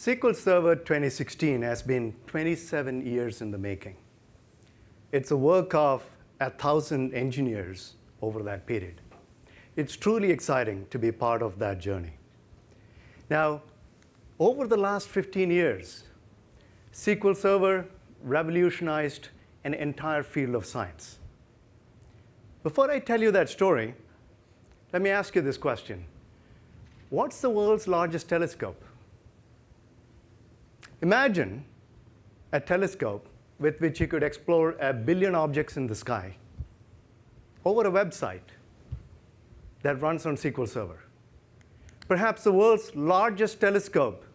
SQL Server 2016 has been 27 years in the making. It's a work of 1,000 engineers over that period. It's truly exciting to be part of that journey. Now, over the last 15 years, SQL Server revolutionized an entire field of science. Before I tell you that story, let me ask you this question. What's the world's largest telescope? Imagine a telescope with which you could explore 1 billion objects in the sky over a website that runs on SQL Server. Perhaps the world's largest telescope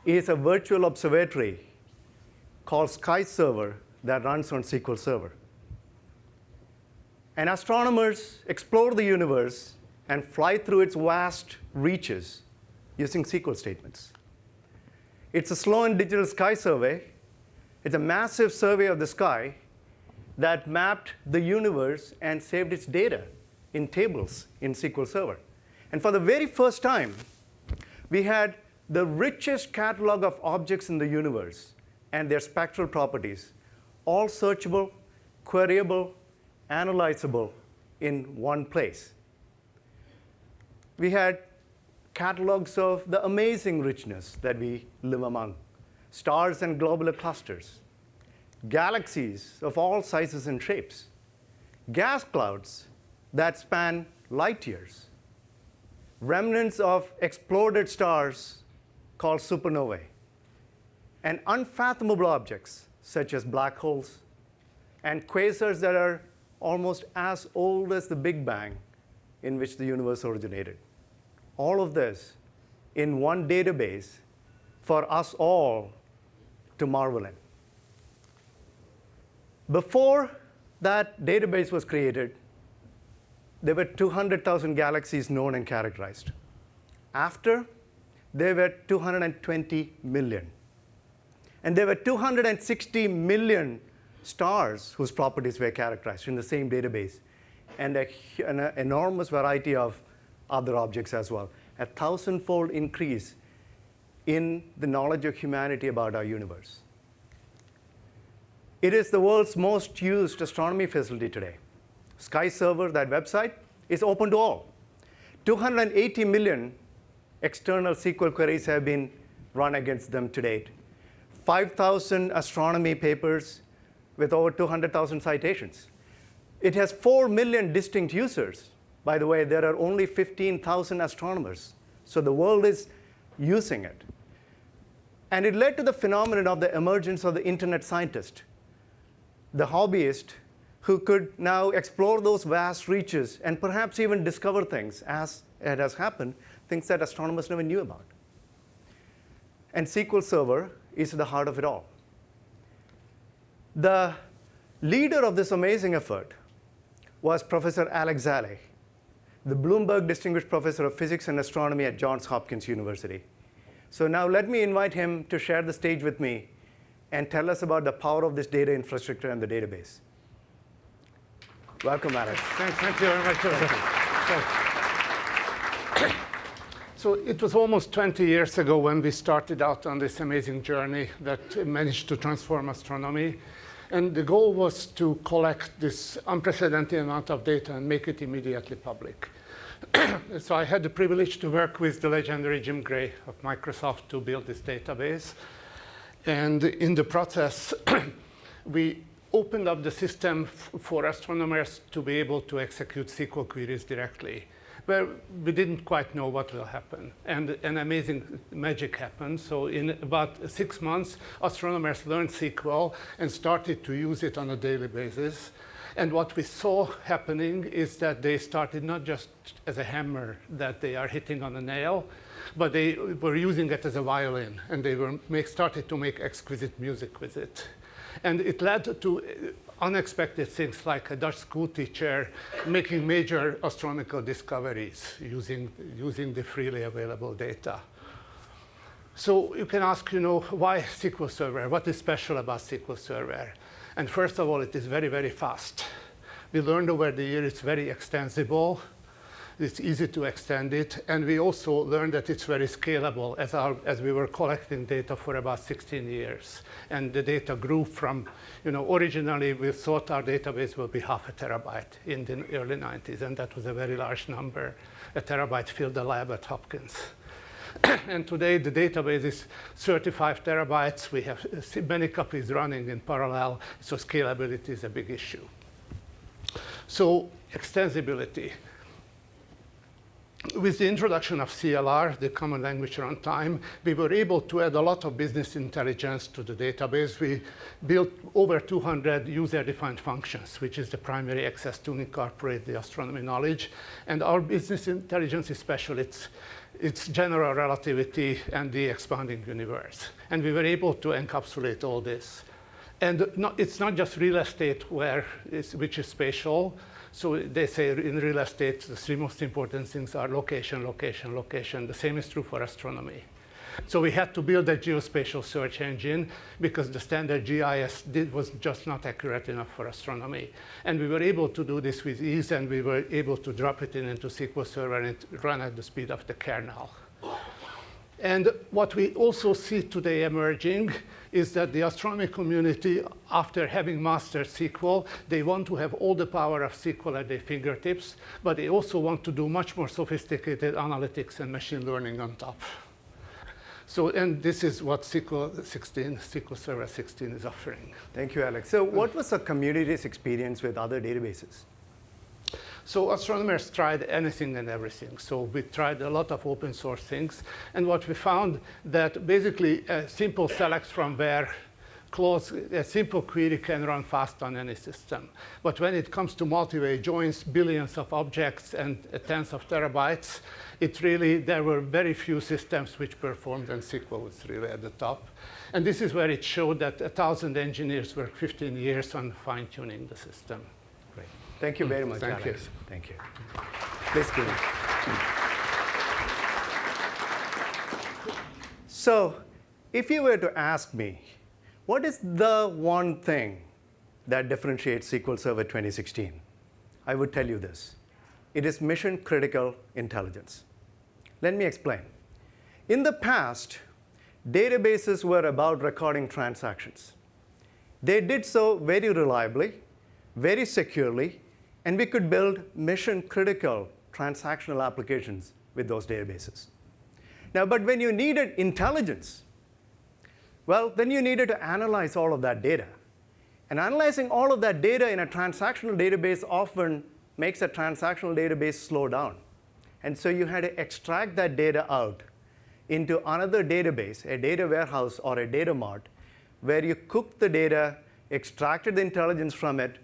is a virtual observatory called Sky Server that runs on SQL Server. And astronomers explore the universe and fly through its vast reaches using SQL statements. It's a slow and digital sky survey. It's a massive survey of the sky that mapped the universe and saved its data in tables in SQL Server. And for the very first time, we had the richest catalog of objects in the universe and their spectral properties, all searchable, queryable, analyzable in one place. We had catalogs of the amazing richness that we live among, stars and globular clusters, galaxies of all sizes and shapes, gas clouds that span light years, remnants of exploded stars called supernovae, and unfathomable objects such as black holes and quasars that are almost as old as the Big Bang in which the universe originated. All of this in one database for us all to marvel in. Before that database was created, there were 200,000 galaxies known and characterized. After, there were 220 million. And there were 260 million stars whose properties were characterized in the same database, and an enormous variety of other objects as well. 1,000-fold increase in the knowledge of humanity about our universe. It is the world's most used astronomy facility today. Sky Server, that website, is open to all. 280 million external SQL queries have been run against them to date. 5,000 astronomy papers with over 200,000 citations. It has 4 million distinct users. By the way, there are only 15,000 astronomers. So the world is using it. And it led to the phenomenon of the emergence of the internet scientist, the hobbyist who could now explore those vast reaches and perhaps even discover things, as it has happened, things that astronomers never knew about. And SQL Server is at the heart of it all. The leader of this amazing effort was Professor Alex Zale, the Bloomberg Distinguished Professor of Physics and Astronomy at Johns Hopkins University. So now let me invite him to share the stage with me and tell us about the power of this data infrastructure and the database. Welcome, Alex. Thank you very much, Joseph. So it was almost 20 years ago when we started out on this amazing journey that managed to transform astronomy. And the goal was to collect this unprecedented amount of data and make it immediately public. So I had the privilege to work with the legendary Jim Gray of Microsoft to build this database. And in the process, we opened up the system for astronomers to be able to execute SQL queries directly, where we didn't quite know what will happen. And an amazing magic happened. So in about 6 months, astronomers learned SQL and started to use it on a daily basis. And what we saw happening is that they started not just as a hammer that they are hitting on a nail, but they were using it as a violin, and they started to make exquisite music with it. And it led to unexpected things like a Dutch school teacher making major astronomical discoveries using the freely available data. So you can ask, why SQL Server? What is special about SQL Server? And first of all, it is very, very fast. We learned over the years it's very extensible. It's easy to extend it. And we also learned that it's very scalable as we were collecting data for about 16 years. And the data grew from, originally we thought our database would be 0.5 terabyte in the early 90s. And that was a very large number. A terabyte filled the lab at Hopkins. And today the database is 35 terabytes. We have many copies running in parallel. So scalability is a big issue. So extensibility. With the introduction of CLR, the Common Language Runtime, we were able to add a lot of business intelligence to the database. We built over 200 user-defined functions, which is the primary access to incorporate the astronomy knowledge. And our business intelligence is special. It's general relativity and the expanding universe. And we were able to encapsulate all this. And it's not just real estate which is spatial. So they say in real estate, the three most important things are location, location, location. The same is true for astronomy. So we had to build a geospatial search engine because the standard GIS was just not accurate enough for astronomy. And we were able to do this with ease, and we were able to drop it into SQL Server and it ran at the speed of the kernel. And what we also see today emerging is that the astronomy community, after having mastered SQL, they want to have all the power of SQL at their fingertips, but they also want to do much more sophisticated analytics and machine learning on top. So, and this is what SQL Server 16 is offering. Thank you, Alex. So what was the community's experience with other databases? So astronomers tried anything and everything. So we tried a lot of open source things. And what we found that basically a simple select from where clause, a simple query can run fast on any system. But when it comes to multi-way joins, billions of objects and tens of terabytes, there were very few systems which performed, and SQL was really at the top. And this is where it showed that 1,000 engineers worked 15 years on fine-tuning the system. Great. Thank you very much, Thank Alex. you. Thank you. Please give it. So if you were to ask me, what is the one thing that differentiates SQL Server 2016? I would tell you this. It is mission-critical intelligence. Let me explain. In the past, databases were about recording transactions. They did so very reliably, very securely, and we could build mission-critical transactional applications with those databases. Now, but when you needed intelligence, well, then you needed to analyze all of that data. And analyzing all of that data in a transactional database often makes a transactional database slow down. And so you had to extract that data out into another database, a data warehouse or a data mart, where you cooked the data, extracted the intelligence from it,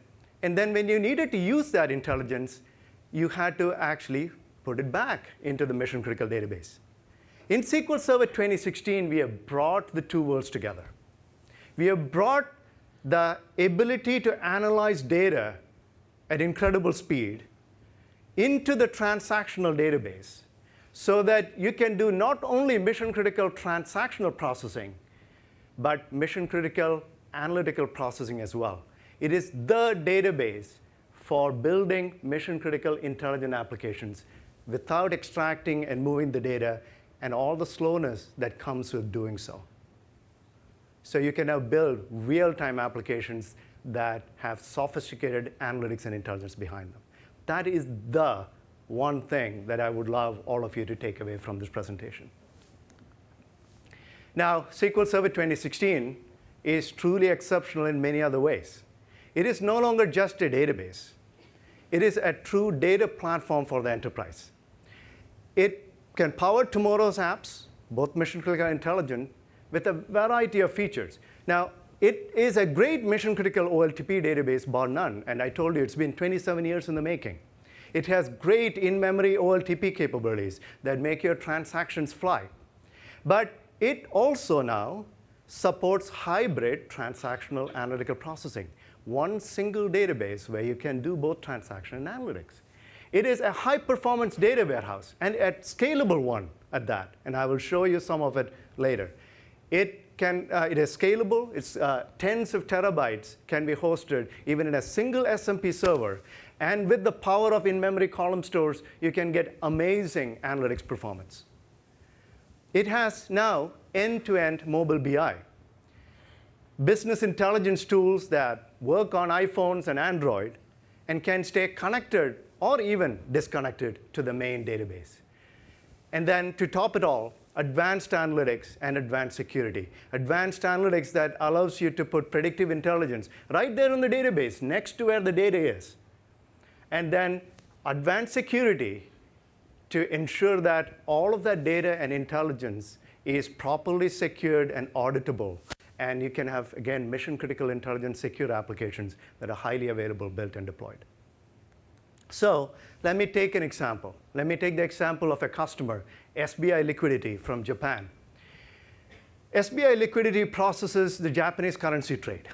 and then when you needed to use that intelligence, you had to actually put it back into the mission-critical database. In SQL Server 2016, we have brought the two worlds together. We have brought the ability to analyze data at incredible speed into the transactional database so that you can do not only mission-critical transactional processing, but mission-critical analytical processing as well. It is the database for building mission-critical intelligent applications without extracting and moving the data and all the slowness that comes with doing so. So you can now build real-time applications that have sophisticated analytics and intelligence behind them. That is the one thing that I would love all of you to take away from this presentation. Now, SQL Server 2016 is truly exceptional in many other ways. It is no longer just a database. It is a true data platform for the enterprise. It can power tomorrow's apps, both mission-critical and intelligent, with a variety of features. Now, it is a great mission-critical OLTP database, bar none. And I told you, it's been 27 years in the making. It has great in-memory OLTP capabilities that make your transactions fly. But it also now supports hybrid transactional analytical processing. One single database where you can do both transaction and analytics. It is a high-performance data warehouse, and a scalable one at that. And I will show you some of it later. It is scalable. It's tens of terabytes can be hosted even in a single SMP server. And with the power of in-memory column stores, you can get amazing analytics performance. It has now end-to-end mobile BI. Business intelligence tools that work on iPhones and Android and can stay connected or even disconnected to the main database. And then to top it all, advanced analytics and advanced security. Advanced analytics that allows you to put predictive intelligence right there in the database next to where the data is. And then advanced security to ensure that all of that data and intelligence is properly secured and auditable. And you can have, again, mission-critical intelligence secure applications that are highly available, built, and deployed. So let me take an example. Let me take the example of a customer, SBI Liquidity from Japan. SBI Liquidity processes the Japanese currency trade.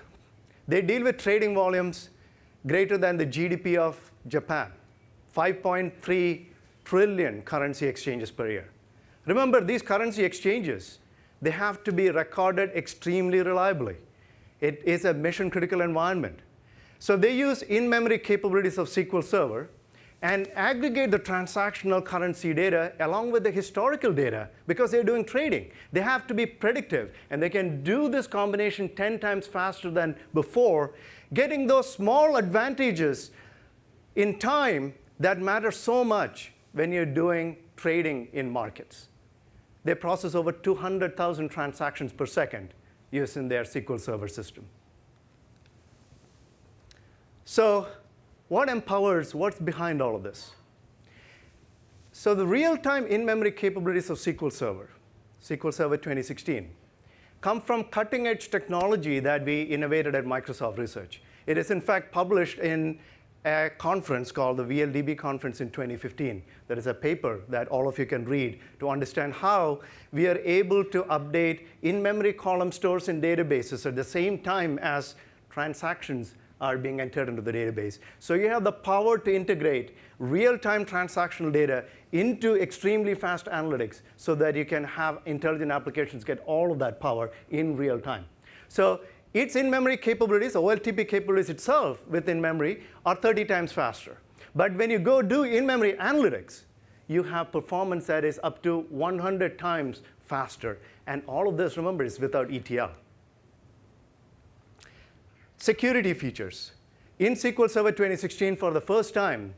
They deal with trading volumes greater than the GDP of Japan, 5.3 trillion currency exchanges per year. Remember, these currency exchanges, they have to be recorded extremely reliably. It is a mission-critical environment. So they use in-memory capabilities of SQL Server and aggregate the transactional currency data along with the historical data because they're doing trading. They have to be predictive, and they can do this combination 10 times faster than before, getting those small advantages in time that matter so much when you're doing trading in markets. They process over 200,000 transactions per second using their SQL Server system. So what's behind all of this? So the real-time in-memory capabilities of SQL Server 2016, come from cutting-edge technology that we innovated at Microsoft Research. It is, in fact, published in a conference called the VLDB conference in 2015. There is a paper that all of you can read to understand how we are able to update in-memory column stores in databases at the same time as transactions are being entered into the database. So you have the power to integrate real-time transactional data into extremely fast analytics so that you can have intelligent applications get all of that power in real time. So its in-memory capabilities, OLTP capabilities itself within memory, are 30 times faster. But when you go do in-memory analytics, you have performance that is up to 100 times faster. And all of this, remember, is without ETL. Security features. In SQL Server 2016, for the first time,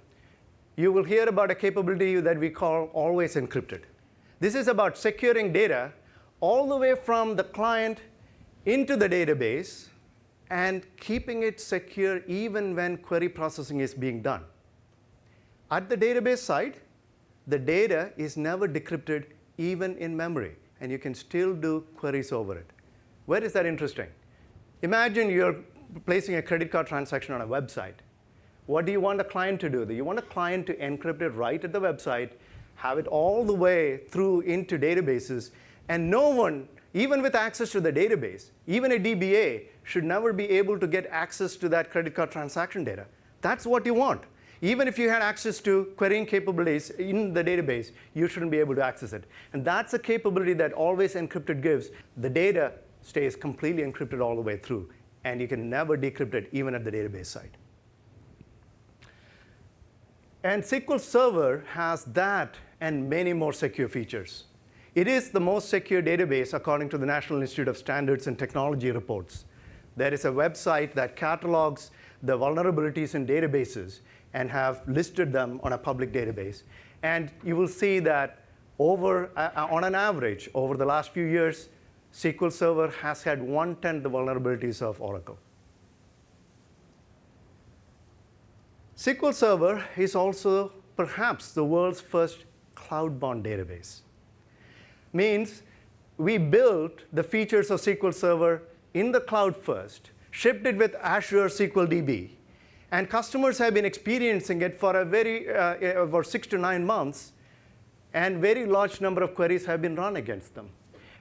you will hear about a capability that we call always encrypted. This is about securing data all the way from the client into the database and keeping it secure even when query processing is being done. At the database side, the data is never decrypted even in memory, and you can still do queries over it. Where is that interesting? Imagine you're placing a credit card transaction on a website. What do you want the client to do? You want the client to encrypt it right at the website, have it all the way through into databases, and no one, even with access to the database, even a DBA, should never be able to get access to that credit card transaction data. That's what you want. Even if you had access to querying capabilities in the database, you shouldn't be able to access it. And that's a capability that always encrypted gives. The data stays completely encrypted all the way through, and you can never decrypt it even at the database side. And SQL Server has that and many more secure features. It is the most secure database according to the National Institute of Standards and Technology reports. There is a website that catalogs the vulnerabilities in databases and have listed them on a public database. And you will see that on an average, over the last few years, SQL Server has had 1/10 the vulnerabilities of Oracle. SQL Server is also perhaps the world's first cloud-bound database. Means we built the features of SQL Server in the cloud first, shipped it with Azure SQL DB, and customers have been experiencing it for for 6 to 9 months, and very large number of queries have been run against them.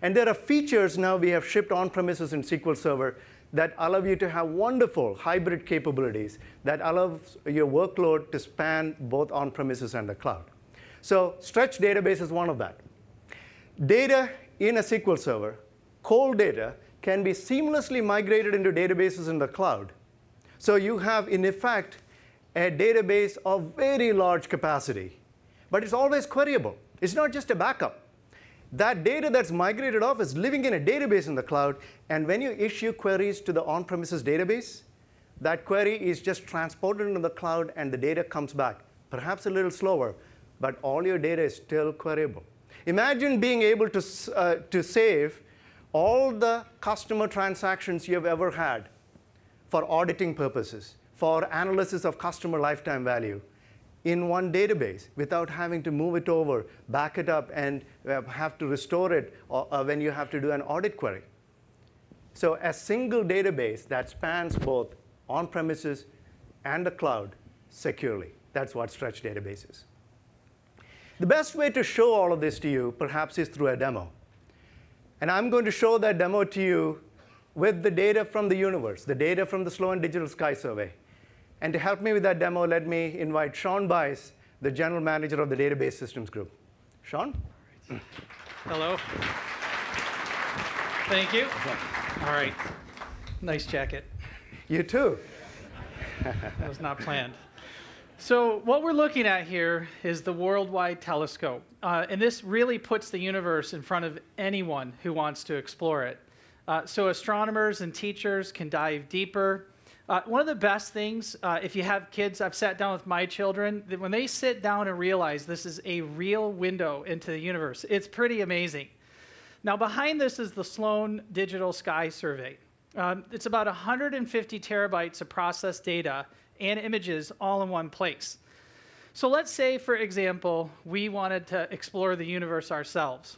And there are features now we have shipped on-premises in SQL Server that allow you to have wonderful hybrid capabilities that allows your workload to span both on-premises and the cloud. So stretch database is one of that. Data in a SQL Server, cold data, can be seamlessly migrated into databases in the cloud. So you have, in effect, a database of very large capacity, but it's always queryable. It's not just a backup. That data that's migrated off is living in a database in the cloud, and when you issue queries to the on-premises database, that query is just transported into the cloud and the data comes back, perhaps a little slower, but all your data is still queryable. Imagine being able to save all the customer transactions you have ever had for auditing purposes, for analysis of customer lifetime value, in one database without having to move it over, back it up, and have to restore it when you have to do an audit query. So a single database that spans both on-premises and the cloud securely. That's what Stretch Database is. The best way to show all of this to you, perhaps, is through a demo. And I'm going to show that demo to you with the data from the universe, the data from the Sloan Digital Sky Survey. And to help me with that demo, let me invite Sean Bice, the General Manager of the Database Systems Group. Sean? Hello. Thank you. All right. Nice jacket. You too. That was not planned. So what we're looking at here is the Worldwide Telescope. And this really puts the universe in front of anyone who wants to explore it. So astronomers and teachers can dive deeper. One of the best things, if you have kids, I've sat down with my children, that when they sit down and realize this is a real window into the universe, it's pretty amazing. Now, behind this is the Sloan Digital Sky Survey. It's about 150 terabytes of processed data and images all in one place. So let's say, for example, we wanted to explore the universe ourselves.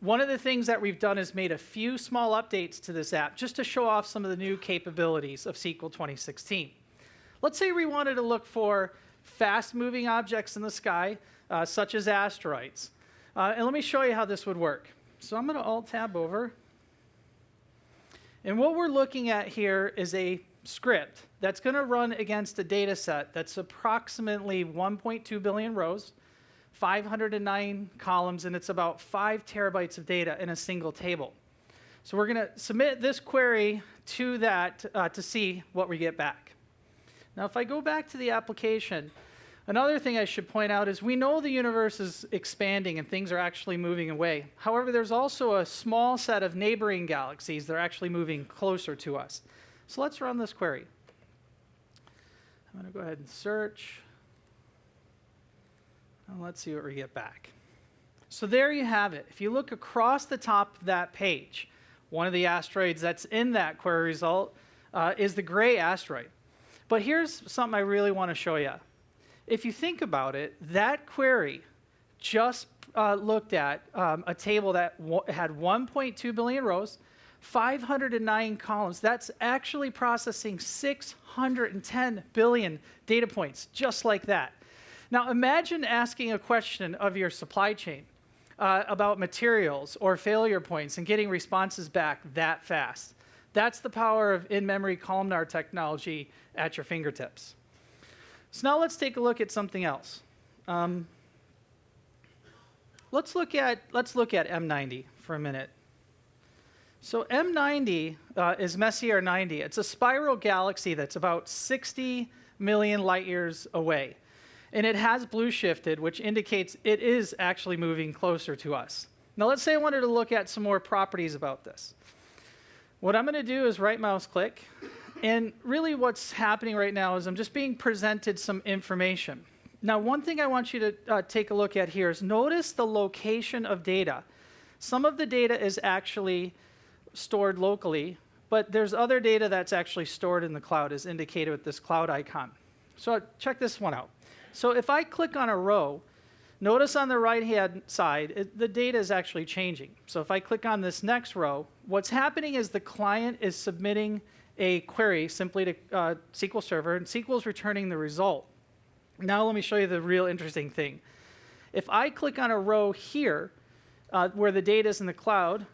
One of the things that we've done is made a few small updates to this app just to show off some of the new capabilities of SQL 2016. Let's say we wanted to look for fast-moving objects in the sky, such as asteroids. And let me show you how this would work. So I'm going to Alt-Tab over. And what we're looking at here is a script that's going to run against a data set that's approximately 1.2 billion rows, 509 columns, and it's about 5 terabytes of data in a single table. So we're going to submit this query to that to see what we get back. Now, if I go back to the application, another thing I should point out is we know the universe is expanding and things are actually moving away. However, there's also a small set of neighboring galaxies that are actually moving closer to us. So let's run this query. I'm going to go ahead and search. And let's see what we get back. So there you have it. If you look across the top of that page, one of the asteroids that's in that query result is the gray asteroid. But here's something I really want to show you. If you think about it, that query just looked at a table that had 1.2 billion rows, 509 columns. That's actually processing 610 billion data points, just like that. Now imagine asking a question of your supply chain about materials or failure points and getting responses back that fast. That's the power of in-memory columnar technology at your fingertips. So now let's take a look at something else. Let's look at M90 for a minute. So M90 is Messier 90. It's a spiral galaxy that's about 60 million light years away. And it has blue shifted, which indicates it is actually moving closer to us. Now let's say I wanted to look at some more properties about this. What I'm going to do is right mouse click. And really what's happening right now is I'm just being presented some information. Now one thing I want you to take a look at here is notice the location of data. Some of the data is actually stored locally, but there's other data that's actually stored in the cloud, as indicated with this cloud icon. So check this one out. So if I click on a row, notice on the right-hand side, the data is actually changing. So if I click on this next row, what's happening is the client is submitting a query simply to SQL Server, and SQL is returning the result. Now let me show you the real interesting thing. If I click on a row here, where the data is in the cloud,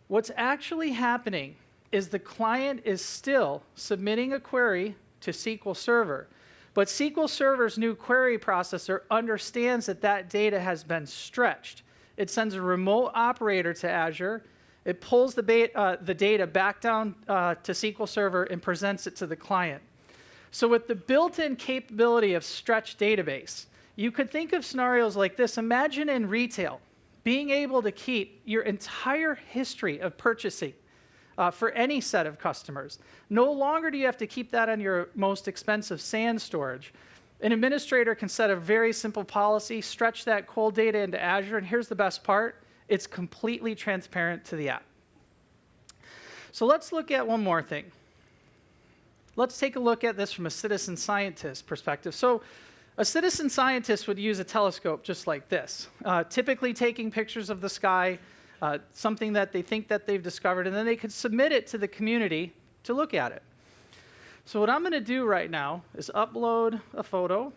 what's actually happening is the client is still submitting a query to SQL Server. But SQL Server's new query processor understands that that data has been stretched. It sends a remote operator to Azure. It pulls the data back down to SQL Server and presents it to the client. So with the built-in capability of stretch database, you could think of scenarios like this. Imagine in retail, being able to keep your entire history of purchasing for any set of customers. No longer do you have to keep that on your most expensive SAN storage. An administrator can set a very simple policy, stretch that cold data into Azure, and here's the best part. It's completely transparent to the app. So let's look at one more thing. Let's take a look at this from a citizen scientist perspective. So a citizen scientist would use a telescope just like this, typically taking pictures of the sky, something that they think that they've discovered, and then they could submit it to the community to look at it. So what I'm going to do right now is upload a photo.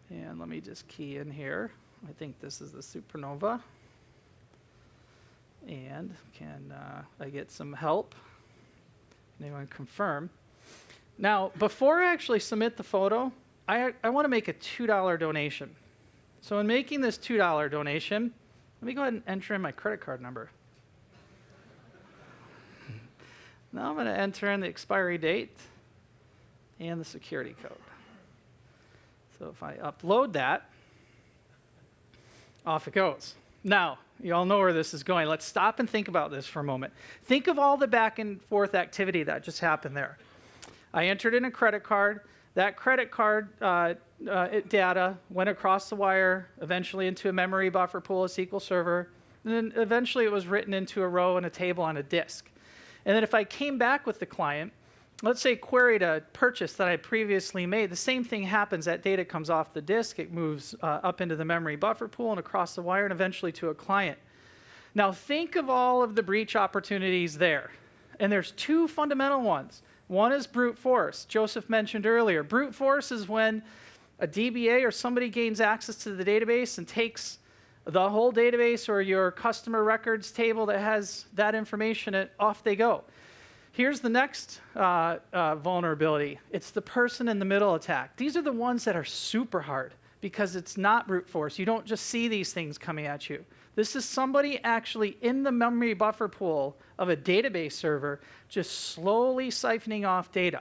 And let me just key in here. I think this is the supernova. And can I get some help? Anyone confirm? Now, before I actually submit the photo, I want to make a $2 donation. So in making this $2 donation, let me go ahead and enter in my credit card number. Now I'm going to enter in the expiry date and the security code. So if I upload that, off it goes. Now, you all know where this is going. Let's stop and think about this for a moment. Think of all the back and forth activity that just happened there. I entered in a credit card. That credit card data went across the wire, eventually into a memory buffer pool, a SQL Server, and then eventually it was written into a row and a table on a disk. And then if I came back with the client, let's say queried a purchase that I previously made, the same thing happens. That data comes off the disk, it moves up into the memory buffer pool and across the wire and eventually to a client. Now think of all of the breach opportunities there. And there's two fundamental ones. One is brute force. Joseph mentioned earlier. Brute force is when a DBA or somebody gains access to the database and takes the whole database or your customer records table that has that information, and off they go. Here's the next vulnerability. It's the person in the middle attack. These are the ones that are super hard because it's not brute force. You don't just see these things coming at you. This is somebody actually in the memory buffer pool of a database server just slowly siphoning off data.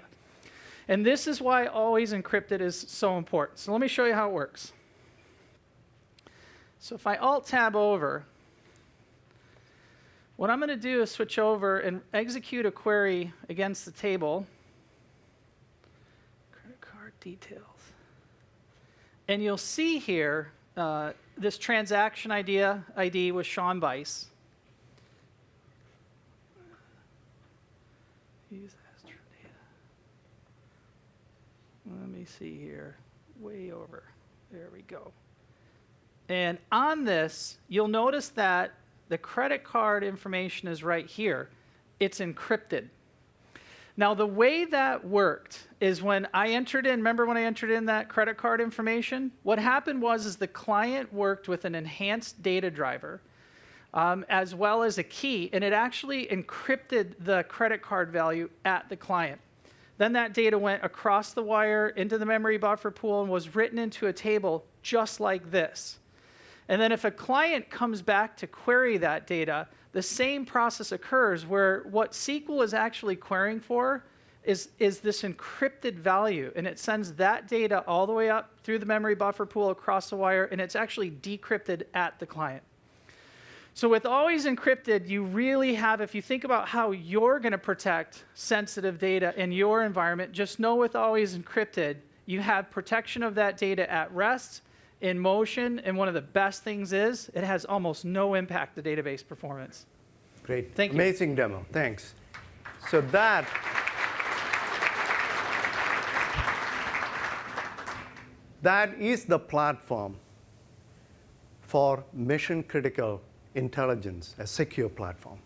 And this is why always encrypted is so important. So let me show you how it works. So if I Alt-Tab over, what I'm going to do is switch over and execute a query against the table. Credit card details. And you'll see here this transaction ID was Sean Bice. Use Astro data. Let me see here. Way over. There we go. And on this, you'll notice that the credit card information is right here. It's encrypted. Now, the way that worked is when I entered in, remember when I entered in that credit card information? What happened was the client worked with an enhanced data driver as well as a key, and it actually encrypted the credit card value at the client. Then that data went across the wire into the memory buffer pool and was written into a table just like this. And then if a client comes back to query that data, the same process occurs where what SQL is actually querying for is this encrypted value, and it sends that data all the way up through the memory buffer pool across the wire, and it's actually decrypted at the client. So with always encrypted, you really have, if you think about how you're going to protect sensitive data in your environment, just know with always encrypted, you have protection of that data at rest, in motion, and one of the best things is it has almost no impact to database performance. Great. Thank you. Amazing demo. Thanks. So that is the platform for mission-critical intelligence, a secure platform.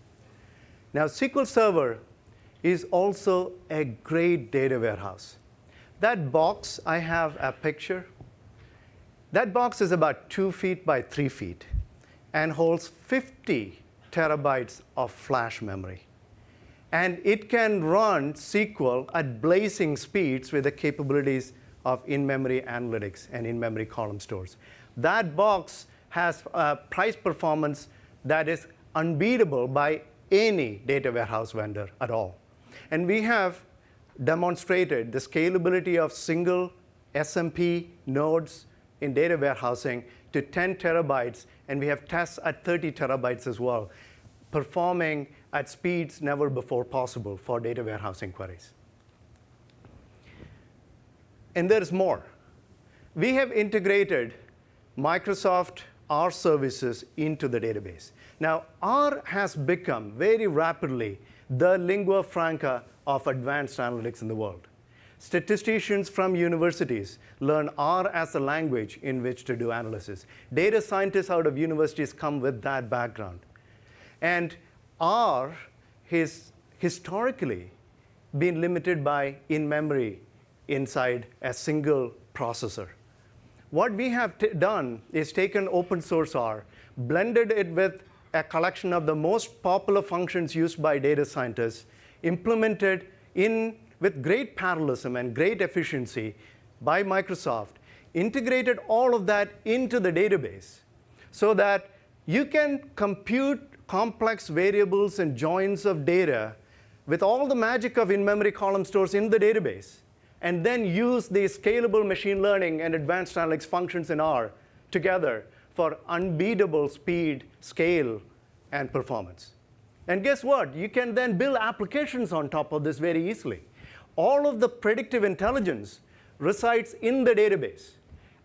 Now, SQL Server is also a great data warehouse. That box, I have a picture. That box is about 2 feet by 3 feet and holds 50 terabytes of flash memory. And it can run SQL at blazing speeds with the capabilities of in-memory analytics and in-memory column stores. That box has a price performance that is unbeatable by any data warehouse vendor at all. And we have demonstrated the scalability of single SMP nodes in data warehousing to 10 terabytes, and we have tests at 30 terabytes as well, performing at speeds never before possible for data warehousing queries. And there's more. We have integrated Microsoft R services into the database. Now, R has become very rapidly the lingua franca of advanced analytics in the world. Statisticians from universities learn R as a language in which to do analysis. Data scientists out of universities come with that background. And R has historically been limited by in-memory inside a single processor. What we have done is taken open source R, blended it with a collection of the most popular functions used by data scientists, implemented with great parallelism and great efficiency by Microsoft, integrated all of that into the database so that you can compute complex variables and joins of data with all the magic of in-memory column stores in the database, and then use the scalable machine learning and advanced analytics functions in R together for unbeatable speed, scale, and performance. And guess what? You can then build applications on top of this very easily. All of the predictive intelligence resides in the database.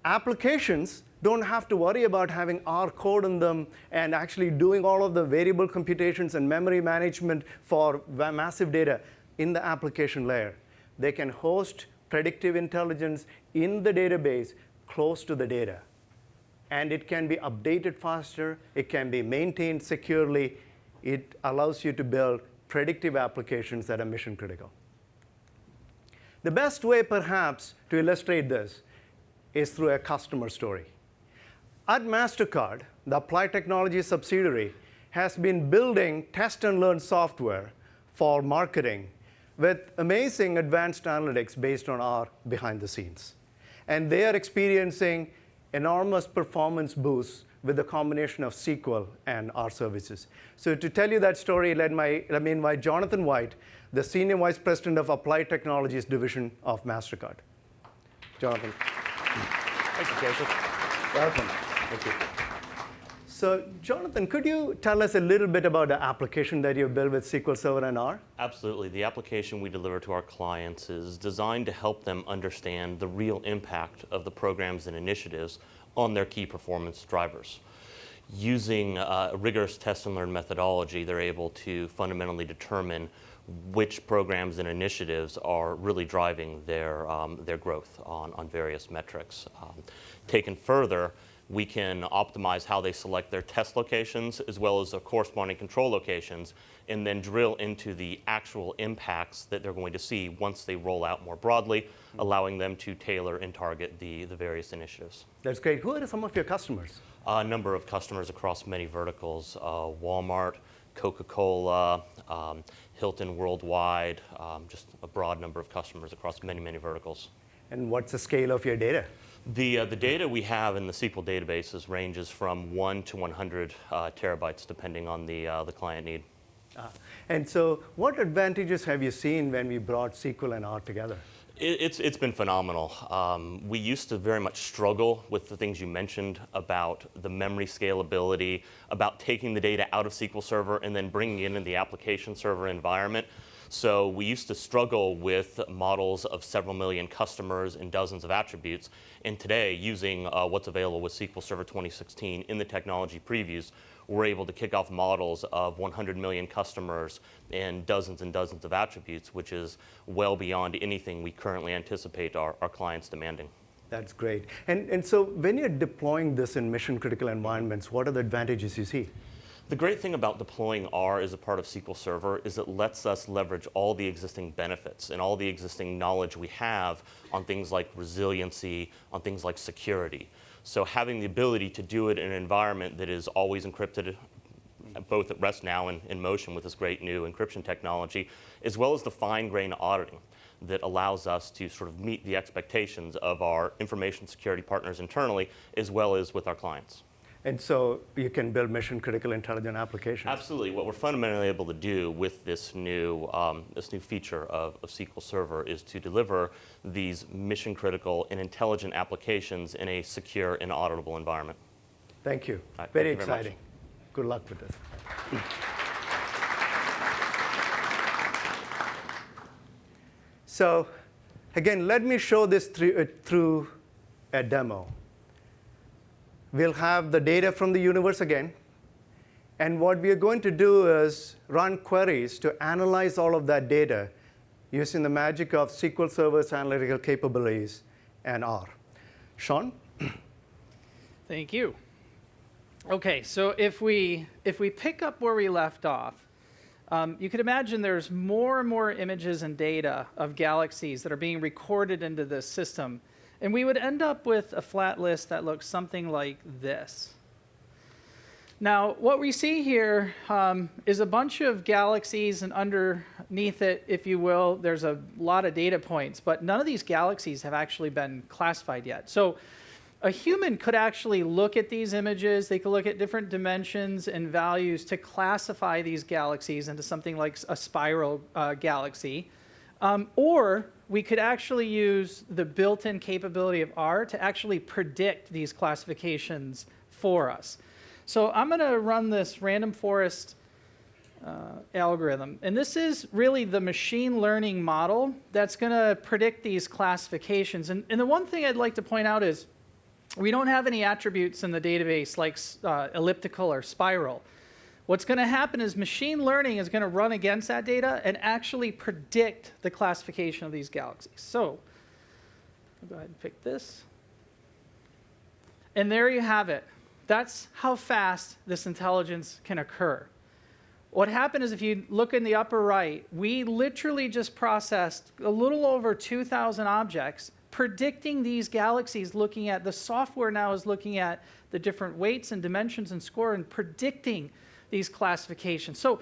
Applications don't have to worry about having R code in them and actually doing all of the variable computations and memory management for massive data in the application layer. They can host predictive intelligence in the database close to the data. And it can be updated faster. It can be maintained securely. It allows you to build predictive applications that are mission critical. The best way, perhaps, to illustrate this is through a customer story. At MasterCard, the Applied Technology subsidiary has been building test and learn software for marketing with amazing advanced analytics based on R behind the scenes. And they are experiencing enormous performance boosts with the combination of SQL and R services. So to tell you that story, let me invite Jonathan White, the Senior Vice President of Applied Technologies Division of MasterCard. Jonathan. Thank you, Joseph. Welcome. Thank you. So Jonathan, could you tell us a little bit about the application that you built with SQL Server and R? Absolutely. The application we deliver to our clients is designed to help them understand the real impact of the programs and initiatives on their key performance drivers. Using a rigorous test and learn methodology, they're able to fundamentally determine which programs and initiatives are really driving their growth on various metrics. Taken further, we can optimize how they select their test locations as well as the corresponding control locations, and then drill into the actual impacts that they're going to see once they roll out more broadly, allowing them to tailor and target the various initiatives. That's great. Who are some of your customers? A number of customers across many verticals, Walmart, Coca-Cola, Hilton Worldwide, just a broad number of customers across many, many verticals. And what's the scale of your data? The data we have in the SQL databases ranges from 1 to 100 terabytes, depending on the client need. And so what advantages have you seen when we brought SQL and R together? It's been phenomenal. We used to very much struggle with the things you mentioned about the memory scalability, about taking the data out of SQL Server and then bringing it into the application server environment. So we used to struggle with models of several million customers and dozens of attributes. And today, using what's available with SQL Server 2016 in the technology previews, we're able to kick off models of 100 million customers and dozens of attributes, which is well beyond anything we currently anticipate our clients demanding. That's great. And so when you're deploying this in mission-critical environments, what are the advantages you see? The great thing about deploying R as a part of SQL Server is it lets us leverage all the existing benefits and all the existing knowledge we have on things like resiliency, on things like security. So having the ability to do it in an environment that is always encrypted, both at rest now and in motion with this great new encryption technology, as well as the fine-grained auditing that allows us to sort of meet the expectations of our information security partners internally, as well as with our clients. And so you can build mission-critical intelligent applications. Absolutely. What we're fundamentally able to do with this new feature of SQL Server is to deliver these mission-critical and intelligent applications in a secure and auditable environment. Thank you. Right, Very thank you very exciting. Good luck with this. So again, let me show this through a demo. We'll have the data from the universe again. And what we are going to do is run queries to analyze all of that data using the magic of SQL Server's analytical capabilities and R. Sean? Thank you. OK, so if we pick up where we left off, you could imagine there's more and more images and data of galaxies that are being recorded into this system. And we would end up with a flat list that looks something like this. Now, what we see here is a bunch of galaxies, and underneath it, if you will, there's a lot of data points. But none of these galaxies have actually been classified yet. So a human could actually look at these images. They could look at different dimensions and values to classify these galaxies into something like a spiral galaxy. Or we could actually use the built-in capability of R to actually predict these classifications for us. So I'm going to run this random forest algorithm. And this is really the machine learning model that's going to predict these classifications. And the one thing I'd like to point out is we don't have any attributes in the database like elliptical or spiral. What's going to happen is machine learning is going to run against that data and actually predict the classification of these galaxies. So I'll go ahead and pick this. And there you have it. That's how fast this intelligence can occur. What happened is if you look in the upper right, we literally just processed a little over 2,000 objects predicting these galaxies, looking at the software now is looking at the different weights and dimensions and score and predicting these classifications. So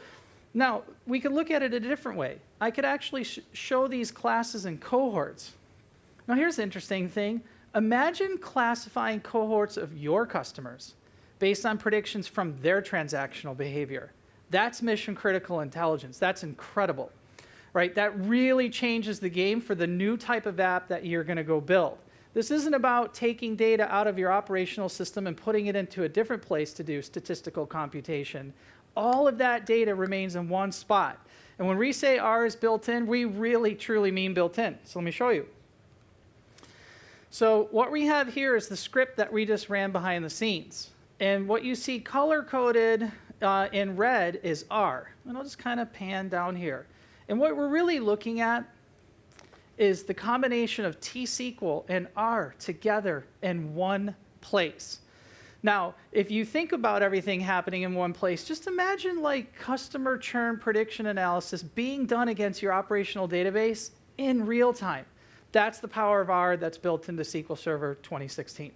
now we could look at it a different way. I could actually show these classes in cohorts. Now here's the interesting thing. Imagine classifying cohorts of your customers based on predictions from their transactional behavior. That's mission critical intelligence. That's incredible, right? That really changes the game for the new type of app that you're going to go build. This isn't about taking data out of your operational system and putting it into a different place to do statistical computation. All of that data remains in one spot. And when we say R is built in, we really, truly mean built in. So let me show you. So what we have here is the script that we just ran behind the scenes. And what you see color-coded in red is R. And I'll just kind of pan down here. And what we're really looking at is the combination of T-SQL and R together in one place. Now, if you think about everything happening in one place, just imagine like customer churn prediction analysis being done against your operational database in real time. That's the power of R that's built into SQL Server 2016.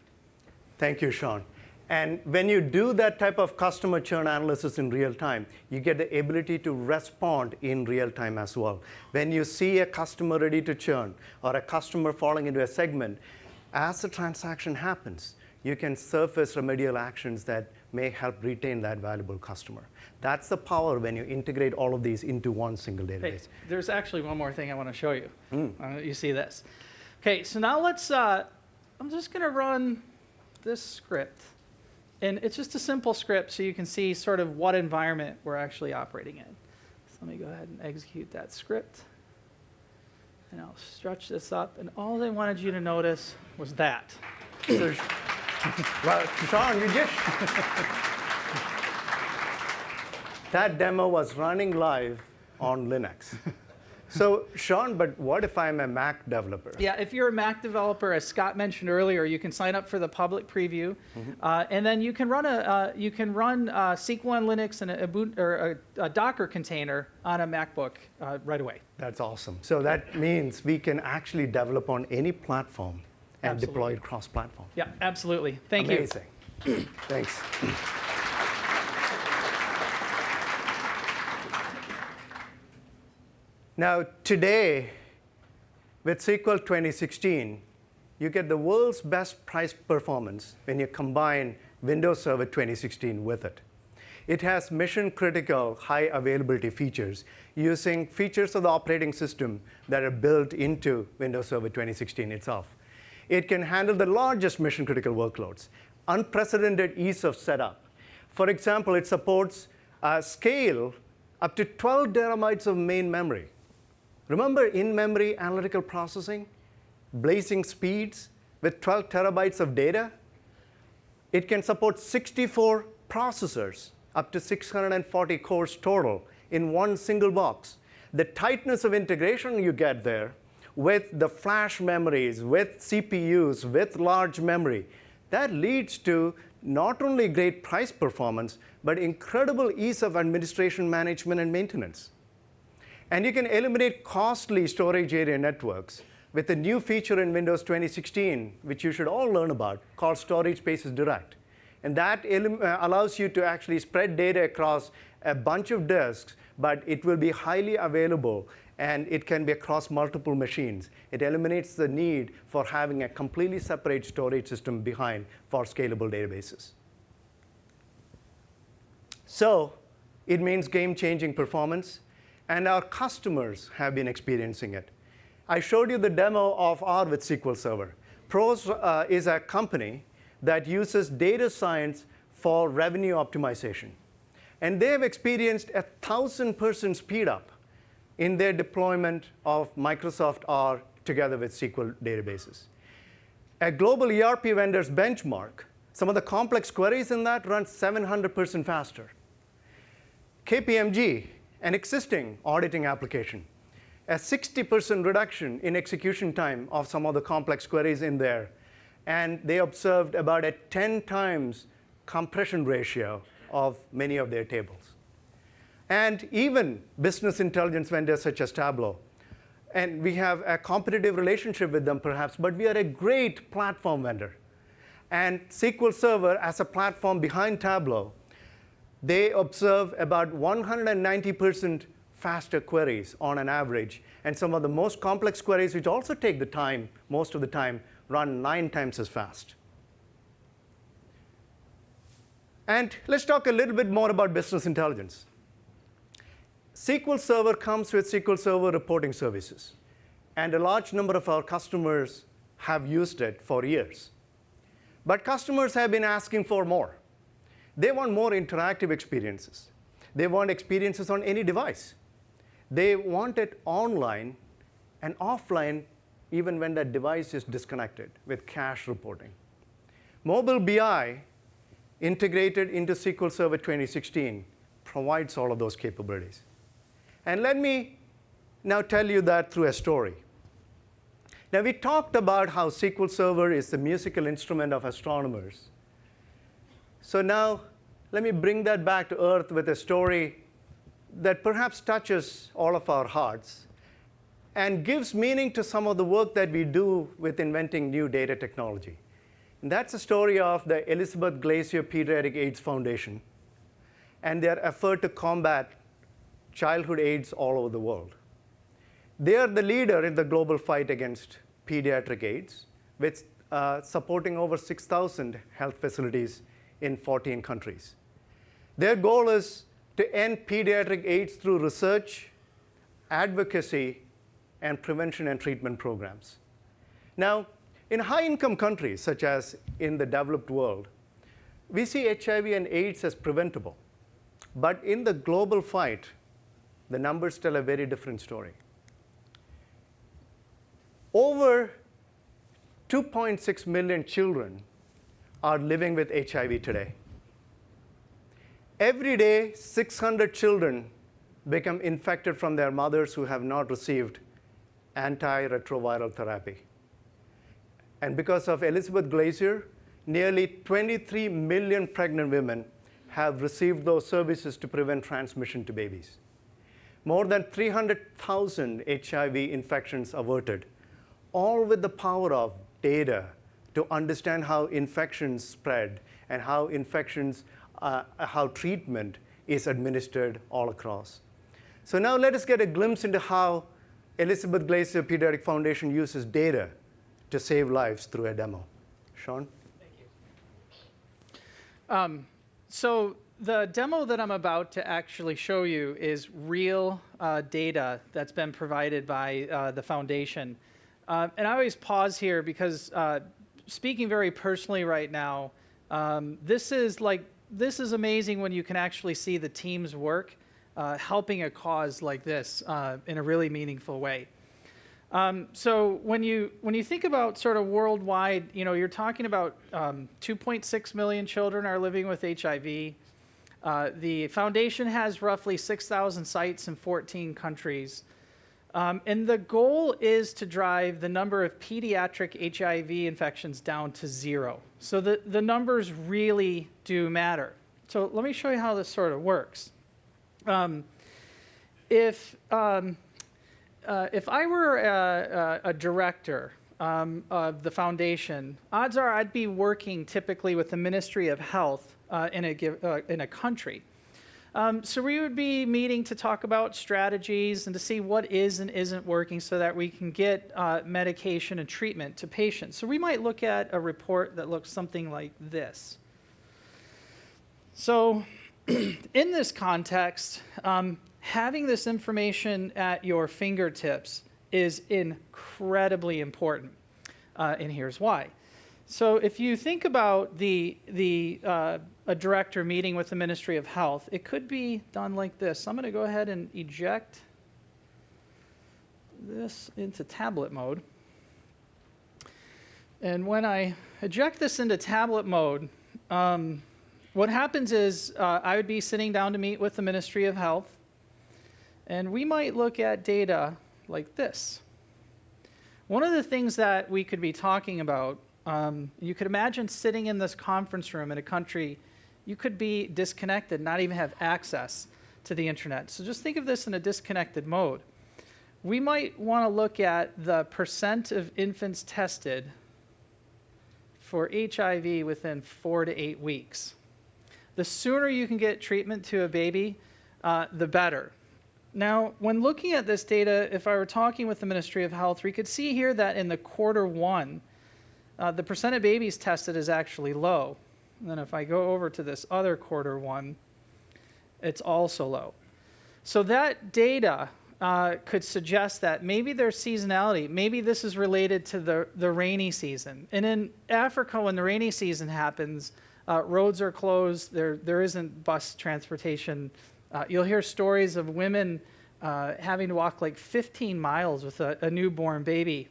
Thank you, Sean. And when you do that type of customer churn analysis in real time, you get the ability to respond in real time as well. When you see a customer ready to churn or a customer falling into a segment, as the transaction happens, you can surface remedial actions that may help retain that valuable customer. That's the power when you integrate all of these into one single database. Hey, there's actually one more thing I want to show you. You see this. OK, so now let's, I'm just going to run this script. And it's just a simple script so you can see sort of what environment we're actually operating in. So let me go ahead and execute that script. And I'll stretch this up. And all I wanted you to notice was that. So, well, Sean, you just... that demo was running live on Linux. So, Sean, but what if I'm a Mac developer? Yeah, if you're a Mac developer, as Scott mentioned earlier, you can sign up for the public preview, and then you can run SQL on Linux and a Docker container on a MacBook right away. That's awesome. So that means we can actually develop on any platform and deploy it cross-platform. Yeah, absolutely. Thank you. Amazing. Thanks. Now, today, with SQL 2016, you get the world's best price performance when you combine Windows Server 2016 with it. It has mission-critical, high-availability features using features of the operating system that are built into Windows Server 2016 itself. It can handle the largest mission-critical workloads, unprecedented ease of setup. For example, it supports scale up to 12 terabytes of main memory. Remember in-memory analytical processing? Blazing speeds with 12 terabytes of data? It can support 64 processors, up to 640 cores total in one single box. The tightness of integration you get there with the flash memories, with CPUs, with large memory, that leads to not only great price performance, but incredible ease of administration, management, and maintenance. And you can eliminate costly storage area networks with a new feature in Windows 2016, which you should all learn about, called Storage Spaces Direct. And that allows you to actually spread data across a bunch of disks, but it will be highly available, and it can be across multiple machines. It eliminates the need for having a completely separate storage system behind for scalable databases. So it means game-changing performance, and our customers have been experiencing it. I showed you the demo of R with SQL Server. Pros is a company that uses data science for revenue optimization. And they have experienced 1,000% speed up in their deployment of Microsoft R together with SQL databases. A global ERP vendor's benchmark, some of the complex queries in that run 700% faster. KPMG, an existing auditing application, a 60% reduction in execution time of some of the complex queries in there. And they observed about a 10 times compression ratio of many of their tables. And even business intelligence vendors such as Tableau. And we have a competitive relationship with them perhaps, but we are a great platform vendor. And SQL Server as a platform behind Tableau, they observe about 190% faster queries on an average. And some of the most complex queries, which also take the time, most of the time, run 9 times as fast. And let's talk a little bit more about business intelligence. SQL Server comes with SQL Server reporting services. And a large number of our customers have used it for years. But customers have been asking for more. They want more interactive experiences. They want experiences on any device. They want it online and offline even when that device is disconnected with cache reporting. Mobile BI integrated into SQL Server 2016 provides all of those capabilities. And let me now tell you that through a story. Now, we talked about how SQL Server is the musical instrument of astronomers. So now, let me bring that back to earth with a story that perhaps touches all of our hearts and gives meaning to some of the work that we do with inventing new data technology. And that's the story of the Elizabeth Glacier Pediatric AIDS Foundation and their effort to combat childhood AIDS all over the world. They are the leader in the global fight against pediatric AIDS, with supporting over 6,000 health facilities in 14 countries. Their goal is to end pediatric AIDS through research, advocacy, and prevention and treatment programs. Now, in high-income countries, such as in the developed world, we see HIV and AIDS as preventable. But in the global fight, the numbers tell a very different story. Over 2.6 million children are living with HIV today. Every day, 600 children become infected from their mothers who have not received antiretroviral therapy. And because of Elizabeth Glacier, nearly 23 million pregnant women have received those services to prevent transmission to babies. More than 300,000 HIV infections averted, all with the power of data to understand how infections spread and how how treatment is administered all across. So now let us get a glimpse into how Elizabeth Glacier Pediatric Foundation uses data to save lives through a demo. Sean? Thank you. So the demo that I'm about to actually show you is real data that's been provided by the foundation. And I always pause here because speaking very personally right now, this is amazing when you can actually see the team's work helping a cause like this in a really meaningful way. So when you think about sort of worldwide, you're talking about 2.6 million children are living with HIV. The foundation has roughly 6,000 sites in 14 countries. And the goal is to drive the number of pediatric HIV infections down to 0. So the numbers really do matter. So let me show you how this sort of works. If I were a director of the foundation, odds are I'd be working typically with the Ministry of Health in a country. So we would be meeting to talk about strategies and to see what is and isn't working so that we can get medication and treatment to patients. So we might look at a report that looks something like this. So in this context, having this information at your fingertips is incredibly important, and here's why. So if you think about a director meeting with the Ministry of Health, it could be done like this. I'm going to go ahead and eject this into tablet mode. And when I eject this into tablet mode, what happens is I would be sitting down to meet with the Ministry of Health, and we might look at data like this. One of the things that we could be talking about, you could imagine sitting in this conference room in a country, you could be disconnected, not even have access to the internet. So just think of this in a disconnected mode. We might want to look at the percent of infants tested for HIV within 4 to 8 weeks. The sooner you can get treatment to a baby, the better. Now, when looking at this data, if I were talking with the Ministry of Health, we could see here that in the Q1, the percent of babies tested is actually low. And then if I go over to this other Q1, it's also low. So that data could suggest that maybe there's seasonality. Maybe this is related to the rainy season. And in Africa, when the rainy season happens, roads are closed. There isn't bus transportation. You'll hear stories of women having to walk like 15 miles with a newborn baby.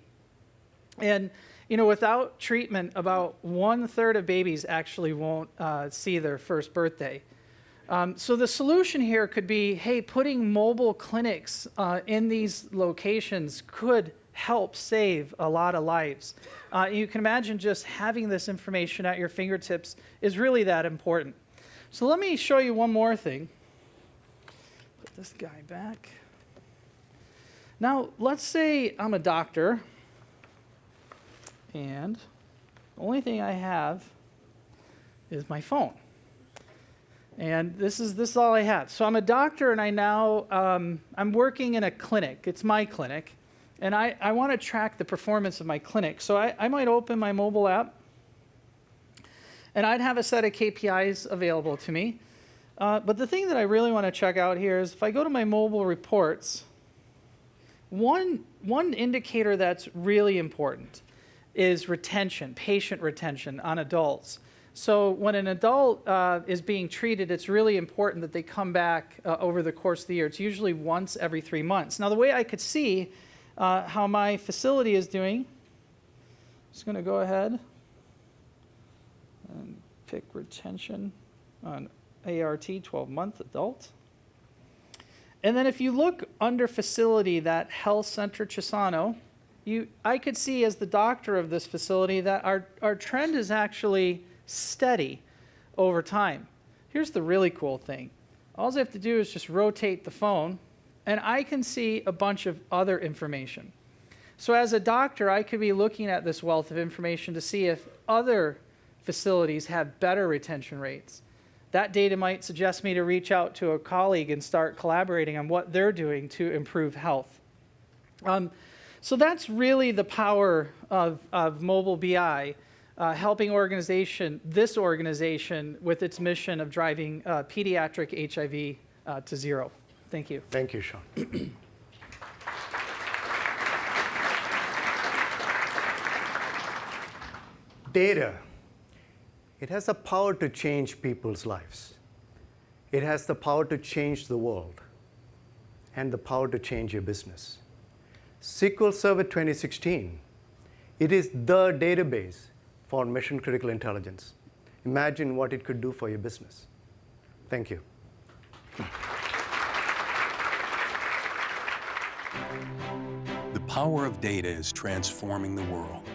And without treatment, about 1/3 of babies actually won't see their first birthday. So the solution here could be, hey, putting mobile clinics in these locations could help save a lot of lives. You can imagine just having this information at your fingertips is really that important. So let me show you one more thing. Put this guy back. Now, let's say I'm a doctor, and the only thing I have is my phone. And this is all I have. So I'm a doctor, and I'm working in a clinic. It's my clinic. And I want to track the performance of my clinic. So I might open my mobile app, and I'd have a set of KPIs available to me. But the thing that I really want to check out here is if I go to my mobile reports, one indicator that's really important is retention, patient retention on adults. So when an adult is being treated, it's really important that they come back over the course of the year. It's usually once every 3 months. Now, the way I could see how my facility is doing, I'm just going to go ahead and pick retention on ART, 12-month adult. And then if you look under facility, that Health Center Chisano, I could see as the doctor of this facility that our trend is actually steady over time. Here's the really cool thing. All I have to do is just rotate the phone, and I can see a bunch of other information. So as a doctor, I could be looking at this wealth of information to see if other facilities have better retention rates. That data might suggest me to reach out to a colleague and start collaborating on what they're doing to improve health. So that's really the power of mobile BI. helping this organization with its mission of driving pediatric HIV to zero. Thank you. Thank you, Sean. Data, it has the power to change people's lives. It has the power to change the world and the power to change your business. SQL Server 2016, it is the database for mission-critical intelligence. Imagine what it could do for your business. Thank you. The power of data is transforming the world.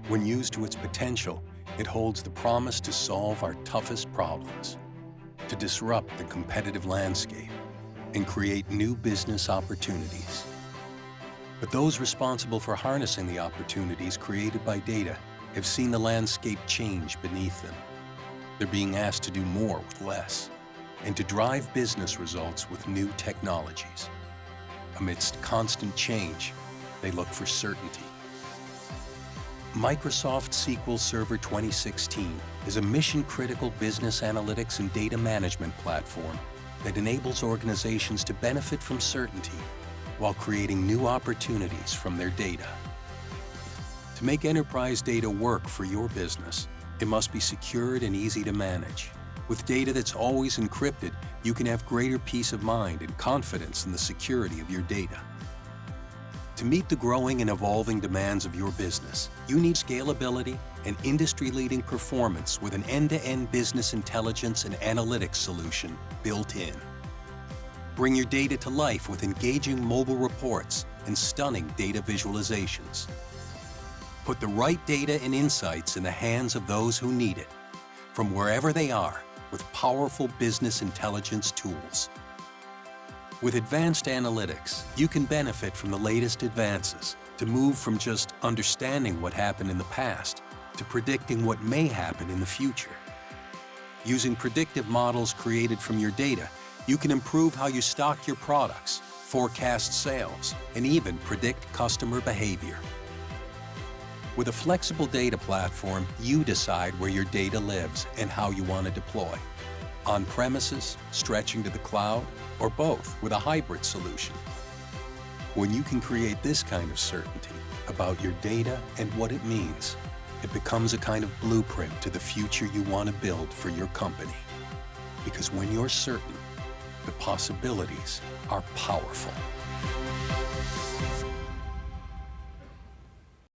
When used to its potential, it holds the promise to solve our toughest problems, to disrupt the competitive landscape, and create new business opportunities. But those responsible for harnessing the opportunities created by data have seen the landscape change beneath them. They're being asked to do more with less, and to drive business results with new technologies. Amidst constant change, they look for certainty. Microsoft SQL Server 2016 is a mission-critical business analytics and data management platform that enables organizations to benefit from certainty while creating new opportunities from their data. To make enterprise data work for your business, it must be secured and easy to manage. With data that's always encrypted, you can have greater peace of mind and confidence in the security of your data. To meet the growing and evolving demands of your business, you need scalability and industry-leading performance with an end-to-end business intelligence and analytics solution built in. Bring your data to life with engaging mobile reports and stunning data visualizations. Put the right data and insights in the hands of those who need it, from wherever they are, with powerful business intelligence tools. With advanced analytics, you can benefit from the latest advances to move from just understanding what happened in the past to predicting what may happen in the future. Using predictive models created from your data, you can improve how you stock your products, forecast sales, and even predict customer behavior. With a flexible data platform, you decide where your data lives and how you want to deploy. On-premises, stretching to the cloud, or both with a hybrid solution. When you can create this kind of certainty about your data and what it means, it becomes a kind of blueprint to the future you want to build for your company. Because when you're certain, the possibilities are powerful.